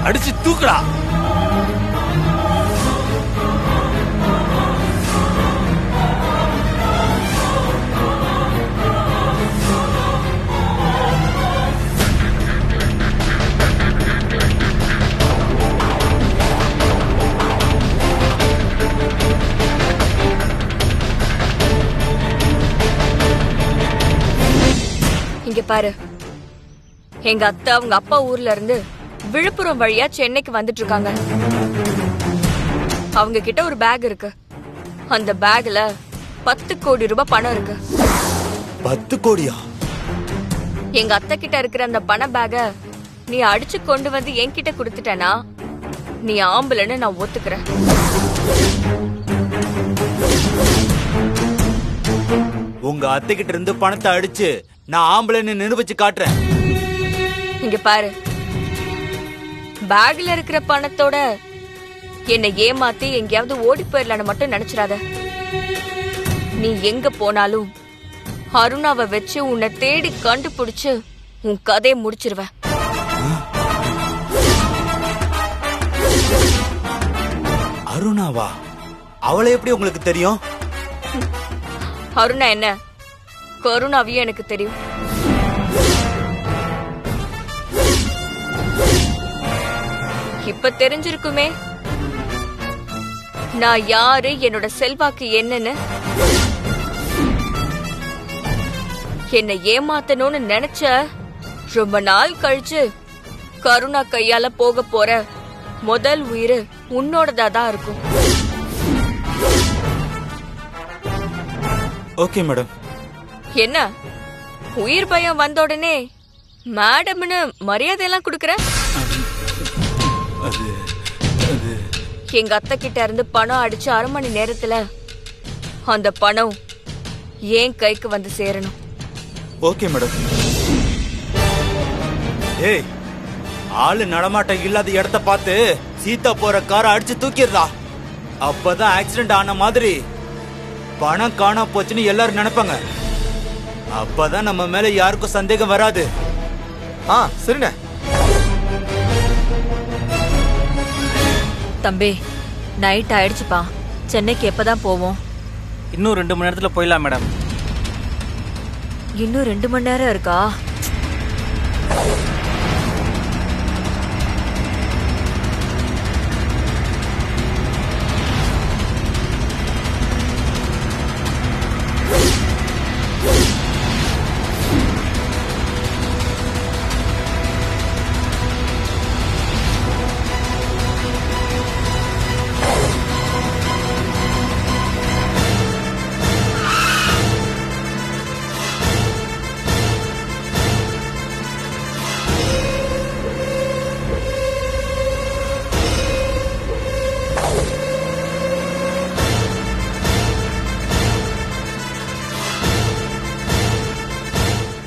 அடிச்சு தூக்குடா. இங்க பாரு, எங்க அத்தை அவங்க அப்பா ஊர்ல இருந்து விழுப்புரம் வழியா சென்னைக்கு வந்துட்டு இருக்காங்க. அவங்க கிட்ட ஒரு பேக் இருக்கு. அந்த பேக்ல 10 கோடி ரூபாய் பணம் இருக்கு. 10 கோடியா? எங்க அத்தை கிட்ட இருக்கிற அந்த பண பேக நீ அடிச்சு கொண்டு வந்து என்கிட்ட கொடுத்துட்டனா நீ ஆம்பளைன்னு நான் ஒத்துக்கிறேன். உங்க அத்தை கிட்ட இருந்து பணத்தை அடிச்சு நான் ஆம்பளைன்னு நிரூபிச்சு காட்டுறேன். இங்க பாரு, பேக்ல இருக்கிற பணத்தோட என்னை ஏமாத்தி எங்கேயாவது ஓடி போயிடலான்னு மட்டும் நினைச்சிடாத. நீ எங்க போனாலும் அருணாவை வச்சு உன்னை தேடி கண்டுபிடிச்சு உன் கதையை முடிச்சிருவேன். அருணாவா? அவளை எப்படி உங்களுக்கு தெரியும்? அருணா என்ன, கருணாவையும் எனக்கு தெரியும். இப்ப தெரிஞ்சிருக்குமே நான் யாரு, என்னோட செல்வாக்கு என்னன்னு. என்னை ஏமாத்தணும்னு நினைச்ச ரொம்ப நாள் கழிச்சு கருணா கையால போக போற முதல் உயிர் உன்னோடதான் இருக்கும். Okay madam. என்ன உயிர் பயம் வந்த உடனே மேடம்னு மரியாதை எல்லாம் கொடுக்கற? எங்க அத்தை கிட்ட இருந்து பணம் அடிச்சு 1/2 மணி நேரத்துல அந்த பணம் ஏன் கைக்கு வந்து சேரணும். Okay madam. ஏய், ஆளு நடமாட்டம் இல்லாத இடத்த பார்த்து சீதா போற காரை அடிச்சு தூக்கிடுறா. அப்பதான் ஆக்சிடென்ட் ஆன மாதிரி பணம் காணாம போச்சுன்னு எல்லாரும் நினைப்பாங்க. அப்பதான் நம்ம மேல யாருக்கும் சந்தேகம் வராது. சரிண்ணே. தம்பி, நைட் ஆயிடுச்சுப்பா. சென்னைக்கு எப்பதான் போவோம்? இன்னும் 2 மணி நேரத்துல போயிடலாம் மேடம். இன்னும் 2 மணி நேரம் இருக்கா?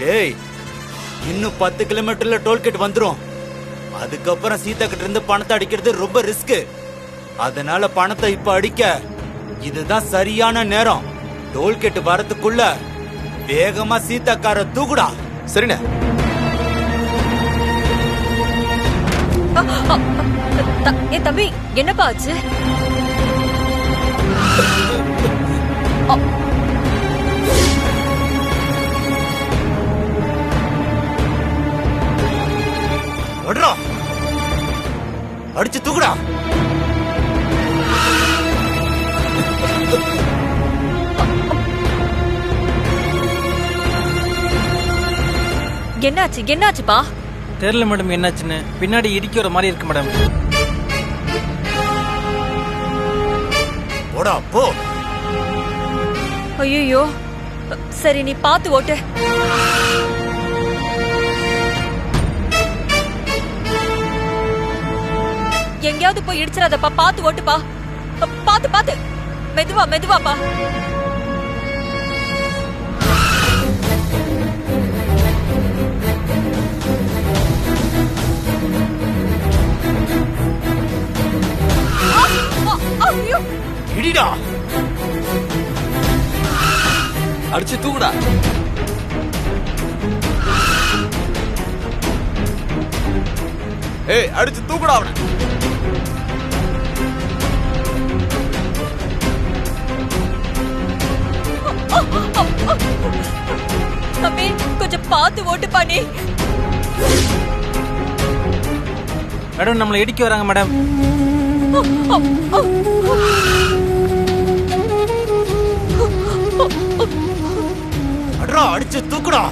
டேய், இன்னும் 10 கிலோமீட்டர்ல டோல்கேட் வந்துரும். அதுக்கப்புறம் சீதா கிட்ட இருந்து பணத்தை அடிக்கிறது ரொம்ப ரிஸ்க். அதனால பணத்தை இப்ப அடிக்க இதுதான் சரியான நேரம். டோல்கேட் வரதுக்குள்ள வேகமா சீதா காரை தூக்குடா. சரிண்ணே. ஏ தம்பி, என்னப்பா ஆச்சு? அடிச்சு தூக்குடா. என்னாச்சுப்பா? தெரியல மேடம் என்னாச்சுன்னு. பின்னாடி இடிக்கிற மாதிரி இருக்கு மேடம். போடா போ. ஐயோ, சரி நீ பாத்து ஓட்டு. எங்கேயாவது போய் இடிச்சிடாதப்பா. பாத்து ஓட்டுப்பா. பாத்து மெதுவாப்பா. இடிடா. அடிச்சு தூக்குடா. ஏய் அடிச்சு தூக்குடா அவனை. தம்பி கொஞ்சம் பார்த்து ஓட்டு பண்ணி. மேடம் நம்மளை இடிக்க வராங்க மேடம். அட்ரா அடிச்சு தூக்குடா.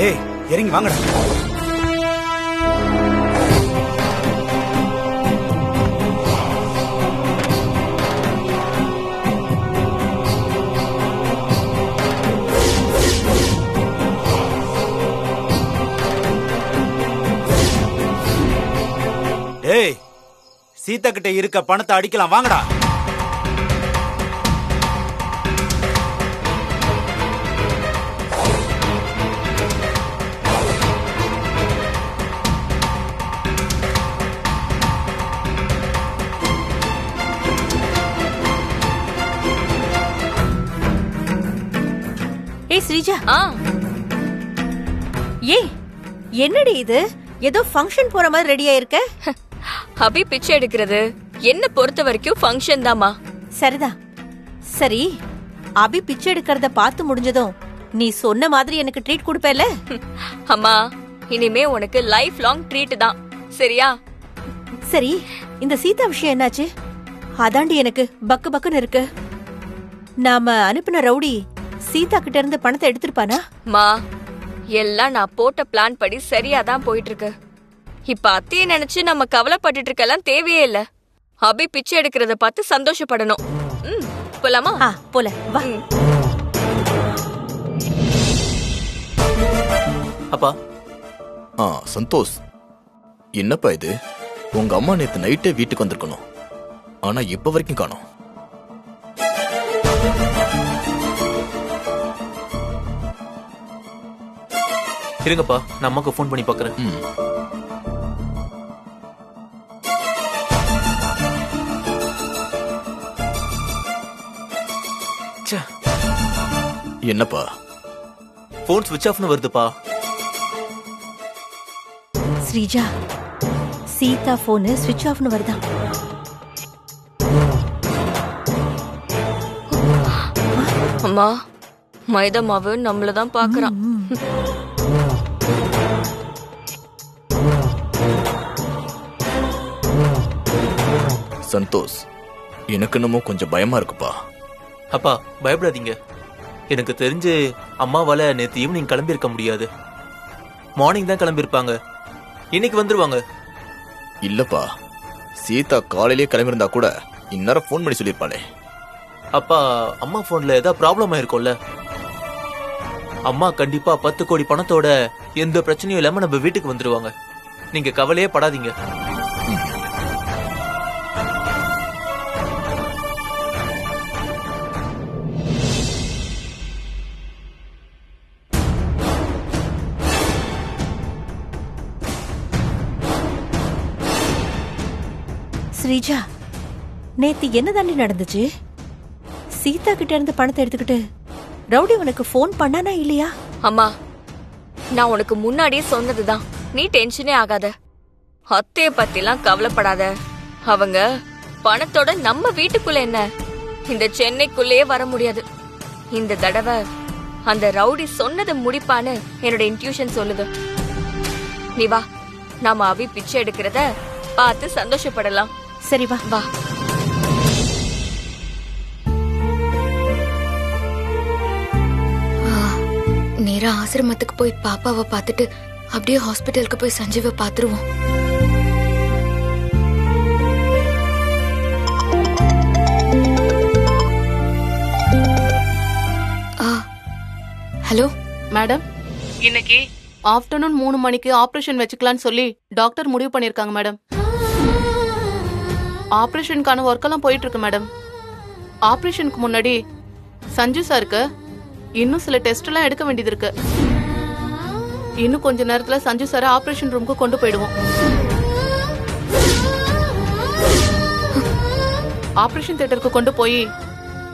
ஏய் இறங்கி வாங்கடா. ஏய் சீதா கிட்ட இருக்க பணத்தை அடிக்கலாம் வாங்கடா. ஏய் ஸ்ரீஜா, ஆ ஏய் என்னடி இது? ஏதோ ஃபங்க்ஷன் போற மாதிரி ரெடியா இருக்க. அபி பிச்சை எடுக்கிறது என்ன பொறுத்த வரைக்கும் ஃபங்க்ஷன் தாமா. சரிதான். சரி, அபி பிச்சை எடுக்கிறத பார்த்து முடிஞ்சதும் நீ சொன்ன மாதிரி எனக்கு ட்ரீட் கொடுப்பேல? அம்மா இனிமே உனக்கு லைஃப் லாங் ட்ரீட் தான், சரியா? சரி, இந்த சீதா விஷயம் என்னாச்சு? அதாண்டி எனக்கு பக்கு பக்குன்னு இருக்கு. நாம அனுப்பின ரவுடி சீதா கிட்ட இருந்து பணத்தை எடுத்திருப்பானா? மா எல்லாம் நான் போட்ட பிளான் படி சரியா தான் போயிட்டு இருக்கு. இப்ப அத்தைய நினைச்சு நம்ம கவலைப்பட்டுட்டு இருக்கலாம் தேவையே இல்ல. அபி பிச்சை எடுக்கிறத பார்த்து சந்தோஷப்படணும். போலாமா? போல வா. அப்பா. சந்தோஷ், என்னப்பா இது? உங்க அம்மா நேத்து நைட்டே வீட்டுக்கு வந்திருக்கணும், ஆனா இப்ப வரைக்கும் காணோம். இருங்கப்பா, நான் அம்மாக்கு ஃபோன் பண்ணி பாக்குறேன். என்னப்பா? ஃபோன் ஸ்விட்ச் ஆஃப்னு வருதுப்பா. ஸ்ரீஜா, சீதா போன் ஸ்விட்ச் ஆஃப்னு வருதா? அம்மா மைதா மாவு நம்மளதான் பாக்குறான். சந்தோஷ், எனக்கு என்னமோ கொஞ்சம் பயமா இருக்குப்பா. அப்பா பயப்படாதீங்க. எனக்கு தெரிஞ்சு அம்மாவால நேத்து ஈவினிங் கிளம்பி இருக்க முடியாது. மார்னிங் தான் கிளம்பியிருப்பாங்க. இன்னைக்கு வந்துருவாங்க. இல்லப்பா, சீதா காலையிலேயே கிளம்பியிருந்தா கூட இந்நேரம் ஃபோன் பண்ணி சொல்லியிருப்பாளே. அப்பா அம்மா போன்ல ஏதாவது ப்ராப்ளம் ஆயிருக்கும்ல. அம்மா கண்டிப்பா 10 கோடி பணத்தோட எந்த பிரச்சனையும் இல்லாம நம்ம வீட்டுக்கு வந்துருவாங்க. நீங்க கவலையே படாதீங்க. ஸ்ரீஜா, நேத்து என்ன தாண்டி நடந்துச்சு? சீதா கிட்ட இருந்து பணத்தை எடுத்துக்கிட்டு ரவுடி உனக்கு போன் பண்ணானா இல்லையா? அம்மா நான் உனக்கு முன்னாடியே சொன்னதுதான், நீ டென்ஷனே ஆகாத. அத்தைய பத்திலாம் கவலைப்படாத. அவங்க பணத்தோட நம்ம வீட்டுக்குள்ள என்ன, இந்த சென்னைக்குள்ளேயே வர முடியாது. இந்த தடவை அந்த ரவுடி சொன்னதை முடிப்பான்னு என்னோட இன்ட்யூஷன் சொல்லுது. நீ வா, நாம அவி பிச்சை எடுக்கிறத பார்த்து சந்தோஷப்படலாம். சரி வா வா. நேரா ஆசிரமத்துக்கு போய் பாப்பாவை பார்த்துட்டு அப்படியே ஹாஸ்பிட்டலுக்கு போய் சஞ்சீவை பார்த்துருவோம். ஹலோ மேடம், இன்னைக்கு ஆஃப்டர்நூன் 3 மணிக்கு ஆபரேஷன் வச்சுக்கலாம்னு சொல்லி டாக்டர் முடிவு பண்ணிருக்காங்க மேடம். ஆபரேஷனுக்கான ஒர்க் எல்லாம் போயிட்டு இருக்கு மேடம். ஆபரேஷனுக்கு முன்னாடி சஞ்சு சாருக்கு இன்னும் சில டெஸ்ட் எல்லாம் எடுக்க வேண்டியது இருக்கு. இன்னும் கொஞ்ச நேரத்துல சஞ்சு சாரை ஆபரேஷன் ரூமுக்கு கொண்டு போயிடுவோம். ஆபரேஷன் தியேட்டருக்கு கொண்டு போய்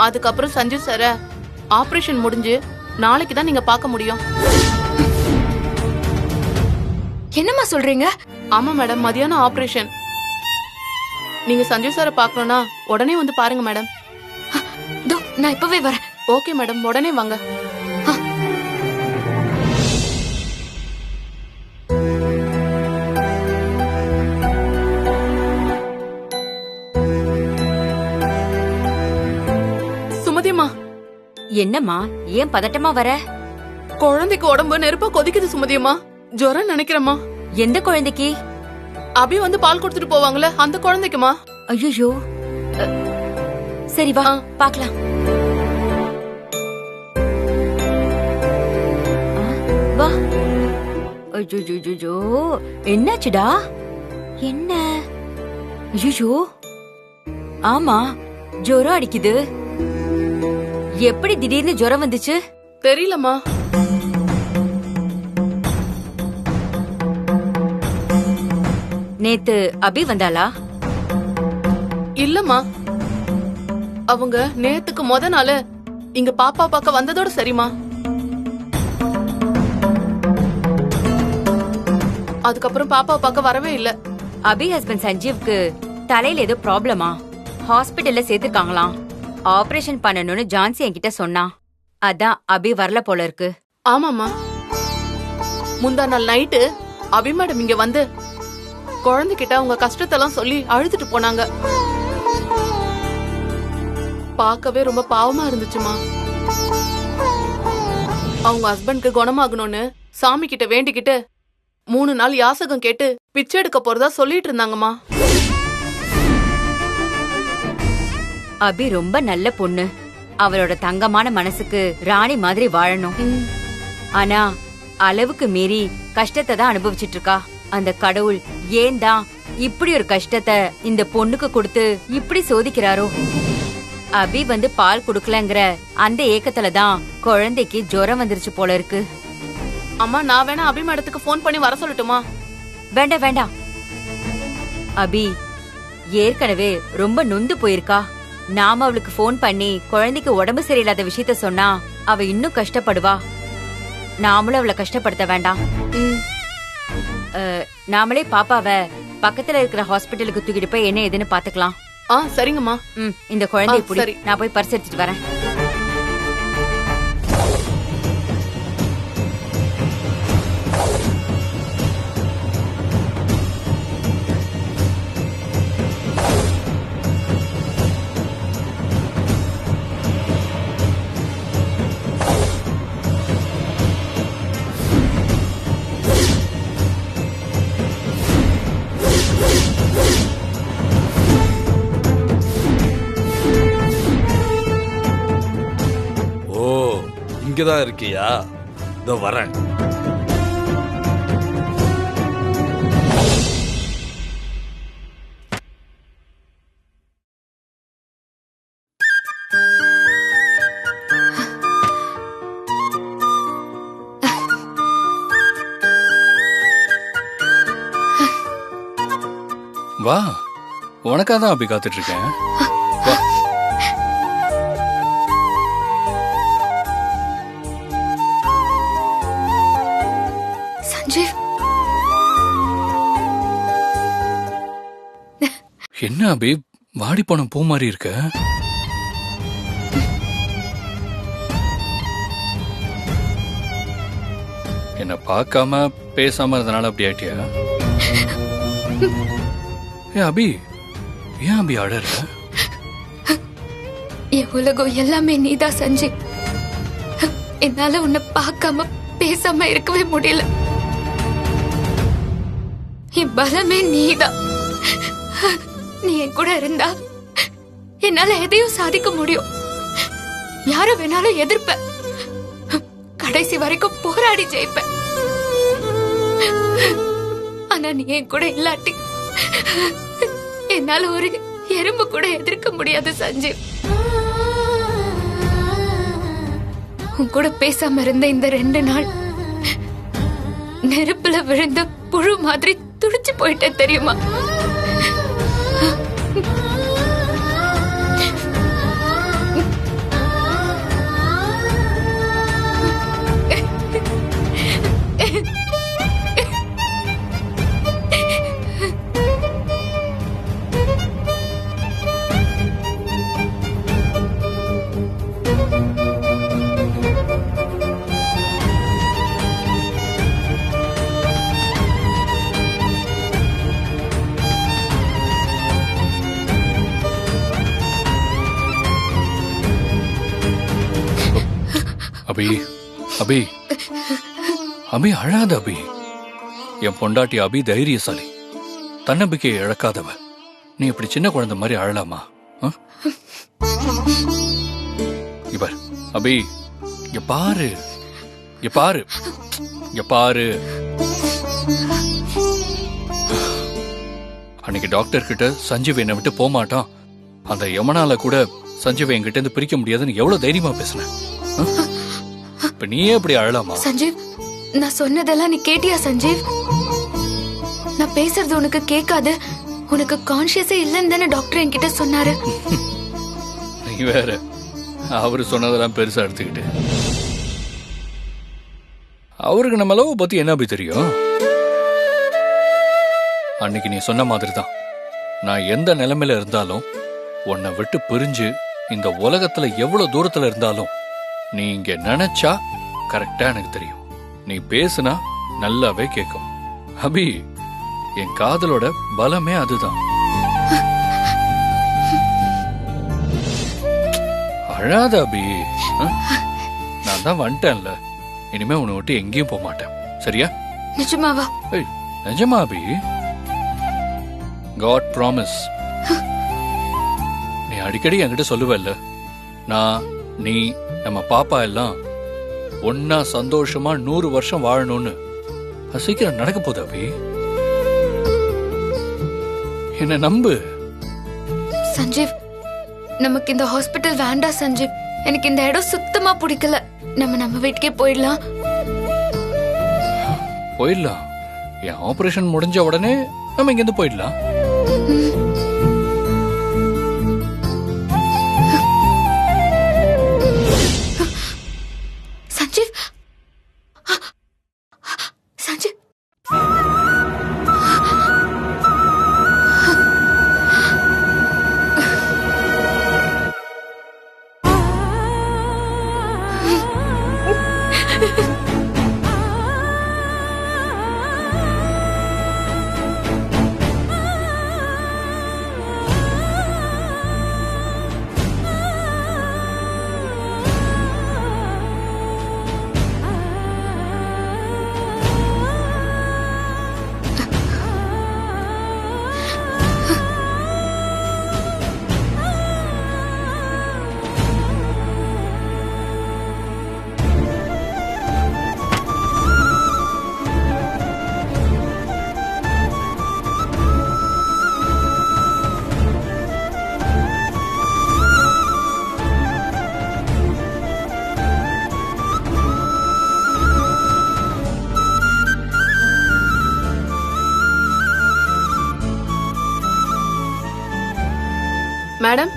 அதுக்கப்புறம் சஞ்சு சாரை ஆபரேஷன் முடிஞ்சு நாளைக்கு தான் நீங்க பார்க்க முடியும். என்னம்மா சொல்றீங்க? ஆமா மேடம், மதியானம் ஆபரேஷன். நீங்க சஞ்சு சாரை பார்க்கணும்னா உடனே வந்து பாருங்க மேடம். தோ நான் இப்பவே வரேன். ஓகே மேடம், உடனே வாங்க. சுமதிமா, என்னம்மா ஏன் பதட்டமா வர? குழந்தைக்கு உடம்பு நெருப்பா கொதிக்குது சுமதியம்மா. ஜுரம் நினைக்கிறேம்மா. எந்த குழந்தைக்கு? அபி வந்து பால் கொடுத்துட்டு போவாங்களே அந்த குழந்தைக்குமா. ஐயோ, சரி வா பாக்கலாம். வா. ஐயோ, என்னாச்சுடா? என்ன? ஐயோ, ஆமா ஜுரம் அடிக்குது. எப்படி திடீர்னு ஜுரம் வந்துச்சு? தெரியலம்மா. நேத்து அபி வந்தாளா? இல்லம்மா, அவங்க நேத்துக்கு முத நாள் இங்க பாப்பா பார்க்க வந்ததோட சரிமா. அதுக்கப்புறம் பாப்பா பார்க்க வரவே இல்ல. அபி ஹஸ்பண்ட் சஞ்சீவ்க்கு தலையில ஏதோ ப்ராப்ளமா, ஹாஸ்பிடல்ல சேர்த்திருக்காங்களாம். ஆபரேஷன் பண்ணணும்னு ஜான்சி என்கிட்ட சொன்னா. அதான் அபி வரல போல இருக்கு. ஆமாமா, முந்தா நாள் நைட்டு அபி மேடம் இங்க வந்து குழந்தைகிட்ட அவங்க கஷ்டத்தெல்லாம் சொல்லி அழுதுட்டு போனாங்க. பார்க்கவே ரொம்ப பாவமா இருந்துச்சுமா. அவங்க ஹஸ்பண்ட்க்கு குணமாகணும்னு சாமி கிட்ட வேண்டிக்கிட்டு 3 நாள் யாசகம் கேட்டு பிச்சை எடுக்க போறதா சொல்லிட்டு இருந்தாங்கம்மா. அபி ரொம்ப நல்ல பொண்ணு. அவளோட தங்கமான மனசுக்கு ராணி மாதிரி வாழணும். ஆனா அளவுக்கு மீறி கஷ்டத்தை தான் அனுபவிச்சிட்டு இருக்கா. அந்த கடவுள் ஏன் தான் இப்படி ஒரு கஷ்டத்தை இந்த பொண்ணுக்கு கொடுத்து இப்படி சோதிக்கிறாரோ? அபி வந்து பால் குடுக்கலங்கிற அந்த ஏக்கத்துல தான் குழந்தைக்கு ஜுரம் வந்துருச்சு போல இருக்கு. அம்மா, நான் வேணா அபி மேடத்துக்கு போன் பண்ணி வர சொல்லட்டுமா? வேண்டாம் வேண்டாம். அபி ஏற்கனவே ரொம்ப நொந்து போயிருக்கா. நாம அவளுக்கு போன் பண்ணி குழந்தைக்கு உடம்பு சரியில்லாத விஷயத்த சொன்னா அவ இன்னும் கஷ்டப்படுவா. நாமளும் அவளை கஷ்டப்படுத்த வேண்டாம். நாமளே பாப்பாவ பக்கத்துல இருக்கிற ஹாஸ்பிட்டலுக்கு தூக்கிட்டு போய் என்ன ஏதுன்னு பாத்துக்கலாம். சரிங்கம்மா. இந்த குழந்தைய புடி. சரி. நான் போய் பர்ஸ் எடுத்துட்டு வரேன். இங்கதான் இருக்கியா? இதோ வரேன். வா, உனக்காக தான் அப்படி காத்துட்டு இருக்கேன். வா. சஞ்சீவ், என்ன அபி வாடி போன பூ மாதிரி இருக்க? என்ன பார்க்காம பேசாம இருந்தனால அப்படி ஆயிட்டியா? ஏ அபி, ஏன் அபி அழற? என் உலகம் எல்லாமே நீதான் சஞ்சீவ். என்னால உன்னை பார்க்காம பேசாம இருக்கவே முடியல. என் பலமே நீதான். நீ என் கூட இருந்தா என்னால எதையும் சாதிக்க முடியும். யார வேணாலும் எதிர்ப்ப. கடைசி வரைக்கும் போராடி ஜெயிப்பேன். ஆனா நீ என் கூட இல்லாட்டி என்னால ஒரு எறும்பு கூட எதிர்க்க முடியாது சஞ்சீவ். உன் கூட பேசாம இருந்த இந்த 2 நாள் நெருப்புல விழுந்த புழு மாதிரி துடிச்சு போயிட்டேன் தெரியுமா? அபி அபி அபி அழாத அபி. என் பொண்டாட்டி அபி தைரியசாலி, தன்னம்பிக்கையை இழக்காதவ. நீ இப்படி சின்ன குழந்தை மாதிரி அழலாமா? இவர் அபி இங்க பாரு, இங்க பாரு, இங்க பாரு. அன்னைக்கு டாக்டர் கிட்ட சஞ்சீவ் என்னை விட்டு போக மாட்டான், அந்த யமனால கூட சஞ்சீவ் என்கிட்ட இருந்து பிரிக்க முடியாதுன்னு எவ்வளவு தைரியமா பேசுனேன். இப்ப நீயே இப்படி அழலாமா? சஞ்சீவ், நான் சொன்னதெல்லாம் நீ கேட்டியா சஞ்சீவ்? நான் பேசுறது உனக்கு கேட்காது, உனக்கு கான்சியஸே இல்லன்னு தானே டாக்டர் என்கிட்ட சொன்னாரு. நீ வேற அவரு சொன்னதெல்லாம் பெருசா எடுத்துக்கிட்டு. அவருக்கு நம்ம லவ் பத்தி என்ன அப்படி தெரியும்? அன்னைக்கு நீ சொன்ன மாதிரி தான், நான் எந்த நிலைமையில இருந்தாலும் உன்னை விட்டு பிரிஞ்சு இந்த உலகத்துல எவ்வளவு தூரத்துல இருந்தாலும் நீ இங்க நினைச்சா கரெக்டா எனக்கு தெரியும். நீ பேசுனா நல்லாவே கேட்கும். அபி, என் காதலோட பலமே அதுதான். அழாத அபி. நான் தான் வந்துட்டேன்ல, இனிமே உன்னை விட்டு எங்கேயும் போக மாட்டேன், சரியா? நிஜமாவா? நிஜமா அபி, காட் ப்ராமிஸ். நீ அடிக்கடி என்கிட்ட சொல்லுவல்ல, நான் நீ நம்ம பாப்பா எல்லாம் ஒன்னா சந்தோஷமா 100 வருஷம் வாழணும்னு. அது சீக்கிரம் நடக்க போகுது அபி, என்ன நம்பு. சஞ்சீவ், நமக்கு இந்த ஹாஸ்பிட்டல் வேண்டாம் சஞ்சீவ். எனக்கு இந்த இடம் சுத்தமா பிடிக்கல. நம்ம வீட்டுக்கே போயிடலாம். போயிடலாம். என் ஆபரேஷன் முடிஞ்ச உடனே நம்ம இங்கிருந்து போயிடலாம். Sanjeev, Sanjeev, madam,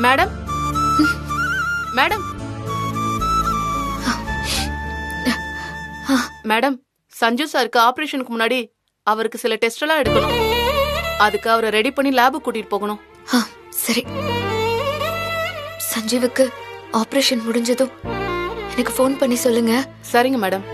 madam, madam, madam, Sanju சாருக்கு ஆபரேஷனுக்கு முன்னாடி அவருக்கு சில டெஸ்ட் எல்லாம் எடுக்கணும். அதுக்கு அவரை ரெடி பண்ணி லேபுக்கு கூட்டிட்டு போகணும். சரி. சஞ்சீவுக்கு ஆபரேஷன் முடிஞ்சதும் எனக்கு ஃபோன் பண்ணி சொல்லுங்க. சரிங்க மேடம்.